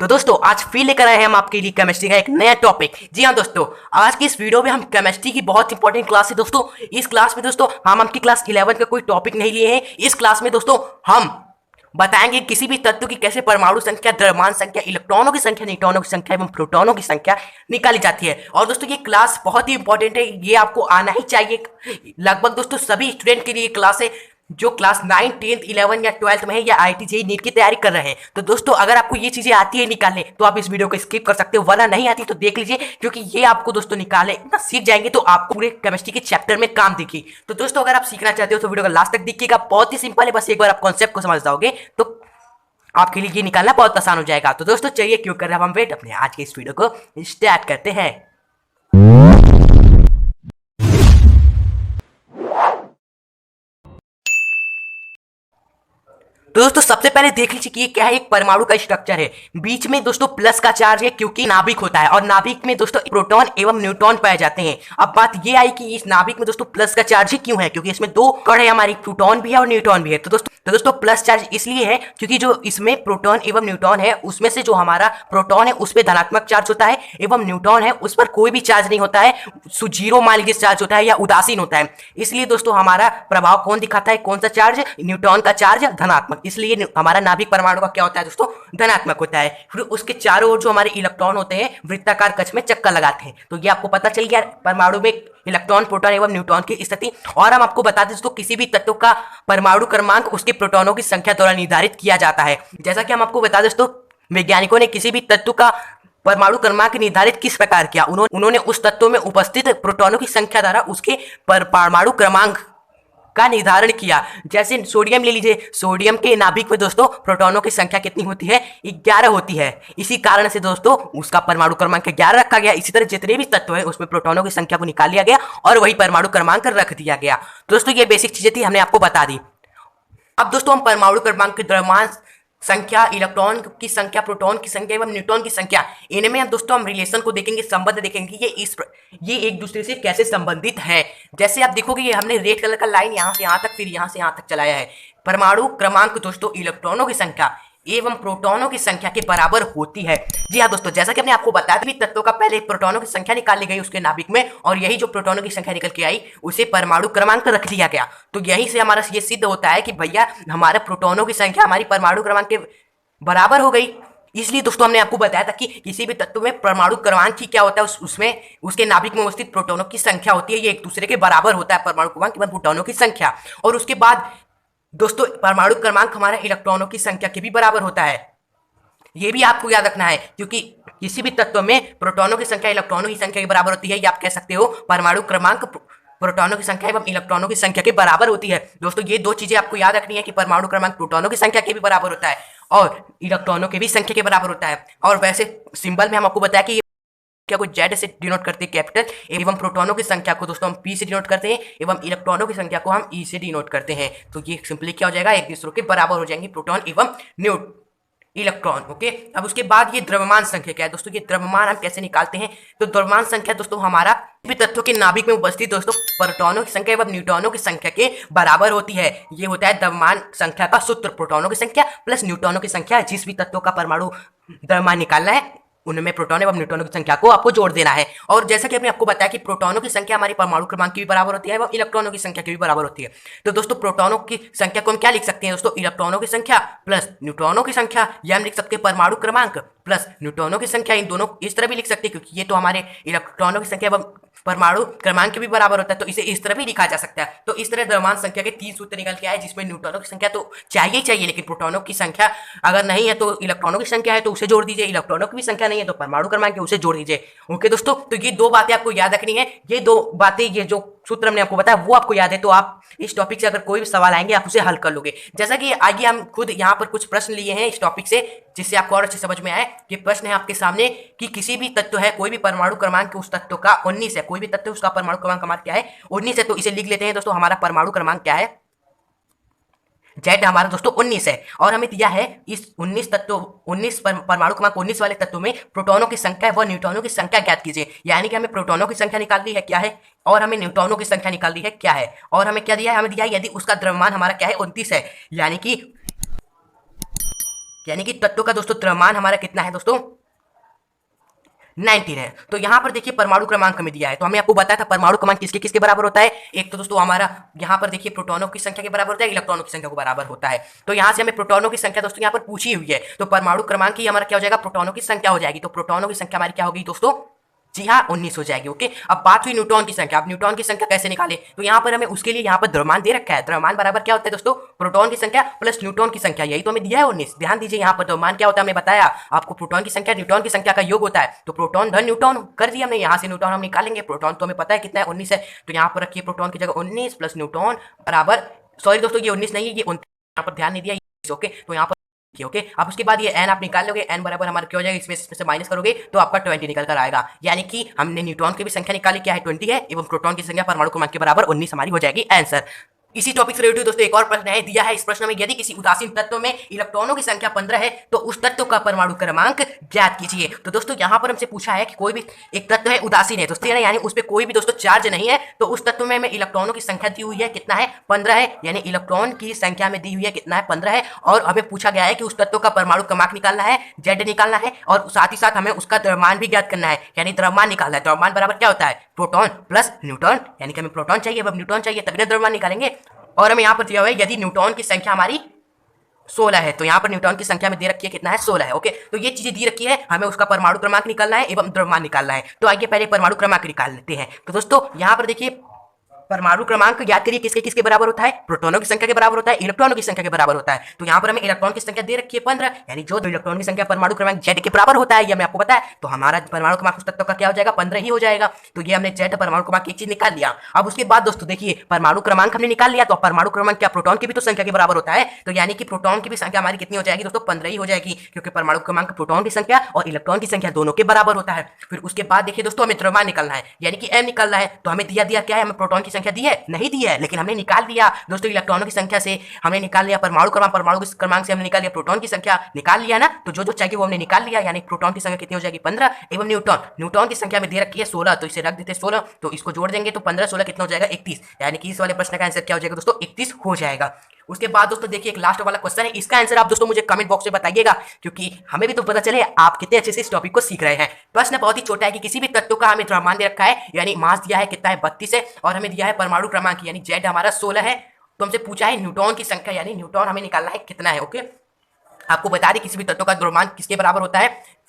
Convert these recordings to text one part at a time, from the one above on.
तो दोस्तों आज फिर लेकर आए हैं हम आपके लिए केमिस्ट्री का एक नया टॉपिक। जी हाँ दोस्तों, आज की इस वीडियो में हम केमिस्ट्री की बहुत इंपॉर्टेंट क्लास है दोस्तों। इस क्लास में दोस्तों हम आपकी क्लास 11 का कोई टॉपिक नहीं लिए हैं। इस क्लास में दोस्तों हम बताएंगे किसी भी तत्व की कैसे परमाणु संख्या, द्रव्यमान संख्या, इलेक्ट्रॉनों की संख्या, न्यूट्रॉनों की संख्या एवं प्रोटॉनों की संख्या निकाली जाती है। और दोस्तों ये क्लास बहुत ही इंपॉर्टेंट है, ये आपको आना ही चाहिए। लगभग दोस्तों सभी स्टूडेंट के लिए क्लास है जो क्लास 9, 10, 11 या 12 में है या IIT जेईई नीट की तैयारी कर रहे हैं। तो दोस्तों अगर आपको ये चीजें आती है निकालने तो आप इस वीडियो को स्किप कर सकते हो, वरना नहीं आती तो देख लीजिए, क्योंकि ये आपको दोस्तों निकाले इतना सीख जाएंगे तो आपको पूरे केमिस्ट्री के चैप्टर में काम दिखी। तो दोस्तों अगर आप सीखना चाहते हो तो वीडियो को लास्ट तक देखिएगा, बहुत ही सिंपल है, बस एक बार आप कॉन्सेप्ट को समझ जाओगे तो आपके लिए ये निकालना बहुत आसान हो जाएगा। तो दोस्तों चलिए क्यों कर रहे हैं हम वेट, अपने आज के इस वीडियो को स्टार्ट करते हैं। तो दोस्तों सबसे पहले देख लीजिए कि ये क्या है। एक परमाणु का स्ट्रक्चर है, बीच में दोस्तों प्लस का चार्ज है क्योंकि नाभिक होता है और नाभिक में दोस्तों प्रोटॉन एवं न्यूट्रॉन पाए जाते हैं। अब बात ये आई कि इस नाभिक में दोस्तों प्लस का चार्ज ही क्यों है, क्योंकि इसमें दो कण है हमारी, प्रोटॉन भी है और न्यूट्रॉन भी है। तो दोस्तों प्लस चार्ज इसलिए है क्योंकि जो इसमें प्रोटॉन एवं न्यूट्रॉन है उसमें से जो हमारा प्रोटॉन है उस पर धनात्मक चार्ज होता है एवं न्यूट्रॉन है उस पर कोई भी चार्ज नहीं होता है, जीरो मान लीजिए चार्ज होता है या उदासीन होता है। इसलिए दोस्तों हमारा प्रभाव कौन दिखाता है, कौन सा चार्ज, न्यूट्रॉन का चार्ज धनात्मक, इसलिए हमारा नाभिक परमाणु का क्या होता है दोस्तों, धनात्मक होता है। फिर उसके चारों ओर जो हमारे इलेक्ट्रॉन होते हैं वृत्ताकार कक्ष में चक्कर लगाते हैं। तो ये आपको पता चल गया परमाणु में इलेक्ट्रॉन, प्रोटॉन एवं न्यूट्रॉन की स्थिति। और हम आपको बता दें दोस्तों किसी भी तत्व का परमाणु क्रमांक उसके प्रोटॉनों की संख्या द्वारा निर्धारित किया जाता है। जैसा कि हम आपको बता दें दोस्तों वैज्ञानिकों ने किसी भी तत्व का परमाणु क्रमांक निर्धारित किस प्रकार किया, उन्होंने उस तत्व में उपस्थित प्रोटॉनों की संख्या द्वारा उसके परमाणु क्रमांक का निर्धारण किया। जैसे सोडियम ले लीजिए, सोडियम के नाभिक में दोस्तों प्रोटॉनों की संख्या कितनी होती है, 11 होती है। इसी कारण से दोस्तों उसका परमाणु क्रमांक 11 रखा गया। इसी तरह जितने भी तत्व हैं उसमें प्रोटॉनों की संख्या को निकाल लिया गया और वही परमाणु क्रमांक रख दिया गया। दोस्तों ये बेसिक चीजें थी, हमने आपको बता दी। अब दोस्तों हम परमाणु क्रमांक के द्रव्यमान संख्या, इलेक्ट्रॉन की संख्या, प्रोटॉन की संख्या एवं न्यूट्रॉन की संख्या, इनमें दोस्तों हम रिलेशन को देखेंगे, संबंध देखेंगे, ये एक दूसरे से कैसे संबंधित है। जैसे आप देखोगे ये हमने रेड कलर का लाइन यहाँ से यहाँ तक, फिर यहाँ से यहाँ तक चलाया है। परमाणु क्रमांक दोस्तों इलेक्ट्रॉनों की संख्या एवं प्रोटॉनों की संख्या के बराबर होती है। जी हाँ दोस्तों, जैसा कि हमने आपको बताया भी तत्वों का पहले प्रोटॉनों की संख्या निकाली गई उसके नाभिक में, और यही जो प्रोटॉनों की संख्या निकल के आई उसे परमाणु क्रमांक रख दिया गया। तो यहीं से हमारा ये सिद्ध होता है कि भैया हमारे प्रोटॉनों की संख्या हमारी परमाणु क्रमांक के बराबर हो गई। इसलिए दोस्तों हमने आपको बताया था कि किसी भी तत्व में परमाणु क्रमांक ही क्या होता है, उसमें उसके नाभिक में उपस्थित प्रोटॉनों की संख्या होती है, ये एक दूसरे के बराबर होता है परमाणु क्रमांक एवं प्रोटॉनों की संख्या। और उसके बाद दोस्तों परमाणु क्रमांक हमारा इलेक्ट्रॉनों की संख्या के भी बराबर होता है। ये भी आपको याद रखना है, क्योंकि किसी भी तत्व में प्रोटॉनों की संख्या इलेक्ट्रॉनों की संख्या के बराबर होती है, या आप कह सकते हो परमाणु क्रमांक प्रोटॉनों की संख्या एवं इलेक्ट्रॉनों की संख्या के बराबर होती है। दोस्तों ये दो चीजें आपको याद रखनी है कि परमाणु क्रमांक प्रोटॉनों की संख्या के भी बराबर होता है और इलेक्ट्रॉनों के भी संख्या के बराबर होता है। और वैसे सिंबल में हम आपको बताया कि क्या को जेड से डिनोट करते हैं कैपिटल, एवं प्रोटॉनों की संख्या को दोस्तों हम पी से डिनोट करते हैं एवं इलेक्ट्रॉनों की संख्या को हम ई से डिनोट करते हैं। तो ये सिंपली क्या हो जाएगा, एक दूसरे के बराबर हो जाएंगे प्रोटॉन एवं इलेक्ट्रॉन। ओके, अब उसके बाद ये द्रव्यमान संख्या क्या है दोस्तों, ये द्रव्यमान हम कैसे निकालते हैं। तो द्रव्यमान संख्या दोस्तों हमारा भी तत्वों के नाभिक में उपस्थित दोस्तों प्रोटॉनों की संख्या एवं न्यूट्रॉनों की संख्या के बराबर होती है। ये होता है द्रव्यमान संख्या का सूत्र, प्रोटॉनों की संख्या प्लस न्यूट्रॉनों की संख्या। जिस भी तत्वों का परमाणु द्रव्यमान निकालना है उनमें प्रोटॉन एवं न्यूट्रॉनों की संख्या को आपको जोड़ देना है। और जैसा कि हमने आपको बताया कि प्रोटॉनों की संख्या हमारी परमाणु क्रमांक की भी बराबर होती है एवं इलेक्ट्रॉनों की संख्या की भी बराबर होती है। तो दोस्तों प्रोटॉनों की संख्या को हम क्या लिख सकते हैं दोस्तों, इलेक्ट्रॉनों की संख्या प्लस न्यूट्रॉनों की संख्या, या हम लिख सकते हैं परमाणु क्रमांक प्लस न्यूट्रॉनों की संख्या। इन दोनों इस तरह भी लिख सकते हैं क्योंकि ये तो हमारे इलेक्ट्रॉनों की संख्या एवं परमाणु क्रमांक के भी बराबर होता है, तो इसे इस तरह भी लिखा जा सकता है। तो इस तरह द्रव्यमान संख्या के 3 सूत्र निकल के आए, जिसमें न्यूट्रॉनों की संख्या तो चाहिए ही चाहिए, लेकिन प्रोटॉनों की संख्या अगर नहीं है तो इलेक्ट्रॉनों की संख्या है तो उसे जोड़ दीजिए, इलेक्ट्रॉनों की भी संख्या नहीं है तो परमाणु क्रमांक है उसे जोड़ दीजिए। ओके दोस्तों, तो ये दो बातें आपको याद रखनी है। ये दो बातें, ये जो सूत्र हमने आपको बताया वो आपको याद है तो आप इस टॉपिक से अगर कोई भी सवाल आएंगे आप उसे हल कर लोगे। जैसा कि आगे हम खुद यहाँ पर कुछ प्रश्न लिए हैं इस टॉपिक से, जिससे आपको और अच्छे समझ में आए। ये प्रश्न है आपके सामने कि किसी भी तत्व है, कोई भी परमाणु क्रमांक उस तत्व का 19 है, कोई भी तत्व उसका परमाणु क्रमांक हमारा क्या है, 19 है। तो इसे लिख लेते हैं दोस्तों, हमारा परमाणु क्रमांक क्या है, जेड हमारा दोस्तों 19 है। और हमें दिया है इस 19 तत्व, 19 परमाणु क्रमांक 19 वाले तत्व में प्रोटॉनों की संख्या व न्यूट्रॉनों की संख्या ज्ञात कीजिए। यानी कि हमें प्रोटॉनों की संख्या निकालनी है क्या है, और हमें न्यूट्रॉनों की संख्या निकालनी है क्या है। और हमें क्या दिया है, हमें दिया है यदि उसका द्रव्यमान हमारा क्या है 29 है, यानी कि यानी कि तत्वों का दोस्तों द्रव्यमान हमारा कितना है दोस्तों, 19 है। तो यहाँ पर देखिए परमाणु क्रमांक हमें दिया है, तो हमें आपको बताया था परमाणु क्रमांक किसके किसके बराबर होता है। एक तो दोस्तों हमारा यहाँ पर देखिए प्रोटॉनों की संख्या के बराबर होता है, इलेक्ट्रॉनों की संख्या को बराबर होता है। तो यहाँ से हमें प्रोटॉनों की संख्या दोस्तों यहाँ पर पूछी हुई है, तो परमाणु क्रमांक ही हमारा क्या हो जाएगा, प्रोटॉनों की संख्या हो जाएगी। तो प्रोटॉनों की संख्या हमारी क्या होगी दोस्तों, जी हाँ 19 हो जाएगी। ओके, अब बात हुई न्यूट्रॉन की संख्या। अब न्यूट्रॉन की संख्या कैसे निकाले, तो यहाँ पर हमें उसके लिए यहाँ पर द्रव्यमान दे रखा है। द्रव्यमान बराबर क्या होता है दोस्तों, प्रोटॉन की संख्या प्लस न्यूट्रॉन की संख्या, यही तो हमें दिया है 19। ध्यान दीजिए यहाँ पर द्रव्यमान क्या होता है, हमने बताया आपको प्रोटॉन की संख्या न्यूट्रॉन की संख्या का योग होता है। तो प्रोटॉन धन न्यूट्रॉन कर दिया हमने, यहाँ से न्यूट्रॉन हम निकालेंगे। प्रोटॉन तो हमें पता है कितना है, 19 है। तो यहाँ पर रखिए प्रोटॉन की जगह 19 प्लस न्यूट्रॉन बराबर, सॉरी दोस्तों ये 19 नहीं है, ये 29, यहाँ पर ध्यान नहीं दिया। ओके, तो यहाँ पर ओके, अब उसके बाद ये n आप निकाल लोगे, n बराबर हमारा क्या हो जाएगा, इसमें से माइनस करोगे तो आपका 20 निकल कर आएगा। यानी कि हमने न्यूट्रॉन की भी संख्या निकाली, क्या है 20 है, एवं प्रोटॉन की संख्या परमाणु क्रमांक के बराबर 19 हमारी हो जाएगी आंसर। इसी टॉपिक से रिलेटेड दोस्तों एक और प्रश्न है, दिया है इस प्रश्न में, यदि किसी उदासीन तत्व में इलेक्ट्रॉनों की संख्या 15 है तो उस तत्व का परमाणु क्रमांक ज्ञात कीजिए। तो दोस्तों यहाँ पर हमसे पूछा है कि कोई भी एक तत्व है उदासीन है दोस्तों, यानी उस पर कोई भी दोस्तों चार्ज नहीं है, तो उस तत्व में हमें इलेक्ट्रॉनों की संख्या दी हुई है, कितना है 15 है, यानी इलेक्ट्रॉन की संख्या में दी हुई है कितना है 15 है। और हमें पूछा गया है कि उस तत्व का परमाणु क्रमांक निकालना है, जेड निकालना है, और साथ ही साथ हमें उसका द्रव्यमान भी ज्ञात करना है, यानी द्रव्यमान निकालना है। द्रव्यमान बराबर क्या होता है, प्रोटॉन प्लस न्यूट्रॉन, यानी कि हमें प्रोटॉन चाहिए अब न्यूट्रॉन चाहिए, तभी द्रव्यमान निकालेंगे। और हमें यहाँ पर दिया हुआ है यदि न्यूट्रॉन की संख्या हमारी 16 है, तो यहाँ पर न्यूट्रॉन की संख्या में दे रखी है कितना है 16 है। ओके, तो ये चीजें दी रखी है, हमें उसका परमाणु क्रमांक निकालना है एवं द्रव्यमान निकालना है। तो आइए पहले परमाणु क्रमांक निकाल लेते हैं। तो दोस्तों यहाँ पर देखिए परमाणु क्रमांक याद करिए किसके किसके बराबर होता है, प्रोटॉनों की संख्या के बराबर होता है, इलेक्ट्रॉनों की संख्या के बराबर होता है। तो यहाँ पर हमें इलेक्ट्रॉन की संख्या दे रखी है 15, यानी जो इलेक्ट्रॉन की संख्या परमाणु क्रमांक जेड के बराबर होता है, ये हमें आपको पता है। तो हमारा परमाणु क्रमांक उस तत्व का क्या हो जाएगा, 15 ही हो जाएगा। तो ये हमने जेड परमाणु क्रमांक एक चीज निकाल लिया। अब उसके बाद दोस्तों देखिए परमाणु क्रमांक हमने निकाल लिया, तो परमाणु क्रमांक क्या प्रोटॉन की भी तो संख्या के बराबर होता है, तो यानी कि प्रोटॉन की भी संख्या हमारी कितनी हो जाएगी दोस्तों, 15 ही हो जाएगी, क्योंकि परमाणु क्रमांक प्रोटॉन की संख्या और इलेक्ट्रॉन की संख्या दोनों के बराबर होता है। फिर उसके बाद देखिए दोस्तों हमें द्रव्यमान निकालना है, यानी कि m निकालना है। तो हमें दिया क्या है, हमें प्रोटॉन की संख्या दी है नहीं दी है, लेकिन हमने निकाल दिया दोस्तों इलेक्ट्रॉनों की संख्या से, हमने निकाल लिया परमाणु क्रमांक से हमने निकाल लिया प्रोटॉन की संख्या, निकाल लिया ना। तो जो चाहिए वो हमने निकाल लिया, यानी प्रोटॉन की संख्या कितनी हो जाएगी 15 एवं न्यूट्रॉन की संख्या में दे रखी है 16, तो इसे रख देते 16, तो इसको जोड़ देंगे तो 15 16 कितना हो जाएगा 31, यानी कि इस वाले प्रश्न का आंसर क्या हो जाएगा दोस्तों 31 हो जाएगा। उसके बाद दोस्तों देखिए एक लास्ट वाला क्वेश्चन है, इसका आंसर आप दोस्तों मुझे कमेंट बॉक्स में बताइएगा, क्योंकि हमें भी तो पता चले आप कितने अच्छे से इस टॉपिक को सीख रहे हैं। प्रश्न बहुत ही छोटा है कि किसी भी तत्व का हमें द्रव्यमान दे रखा है, यानी मास दिया है कितना है 32 है, और हमें दिया है परमाणु क्रमांक यानी जेड हमारा 16 है। तो हमसे पूछा है न्यूट्रॉन की संख्या, यानी न्यूट्रॉन हमें निकालना है कितना है। ओके, आपको बता दें किसी भी तत्व का द्रव्यमान किसके बराबर होता है,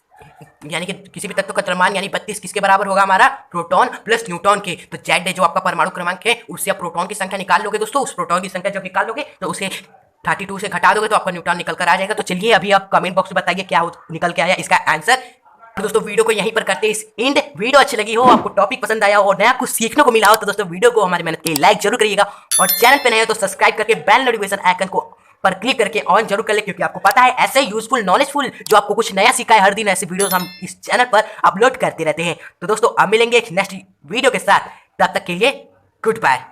यानी कि किसी भी तत्व का द्रव्यमान यानी 32 किसके बराबर होगा, हमारा प्रोटॉन प्लस न्यूट्रॉन के। तो जेड है जो आपका परमाणु क्रमांक है, उससे आप प्रोटॉन की संख्या निकाल लोगे दोस्तों। उस प्रोटॉन की संख्या जब निकाल लोगे तो उसे 32 से घटा दोगे तो आपका न्यूट्रॉन निकल कर आ जाएगा। तो चलिए अभी आप कमेंट बॉक्स में बताइए क्या निकल के आया इसका आंसर। तो दोस्तों वीडियो को यहीं पर करते हैं इस एंड। वीडियो अच्छी लगी हो, आपको टॉपिक पसंद आया हो और नया कुछ सीखने को मिला हो, तो दोस्तों वीडियो को हमारी मेहनत के लाइक जरूर करिएगा, और चैनल पे नए हो तो सब्सक्राइब करके बेल नोटिफिकेशन आइकन को पर क्लिक करके ऑन जरूर कर ले, क्योंकि आपको पता है ऐसे यूजफुल नॉलेजफुल जो आपको कुछ नया सिखाए, हर दिन ऐसे वीडियोस हम इस चैनल पर अपलोड करते रहते हैं। तो दोस्तों अब मिलेंगे एक नेक्स्ट वीडियो के साथ, तब तक के लिए गुड बाय।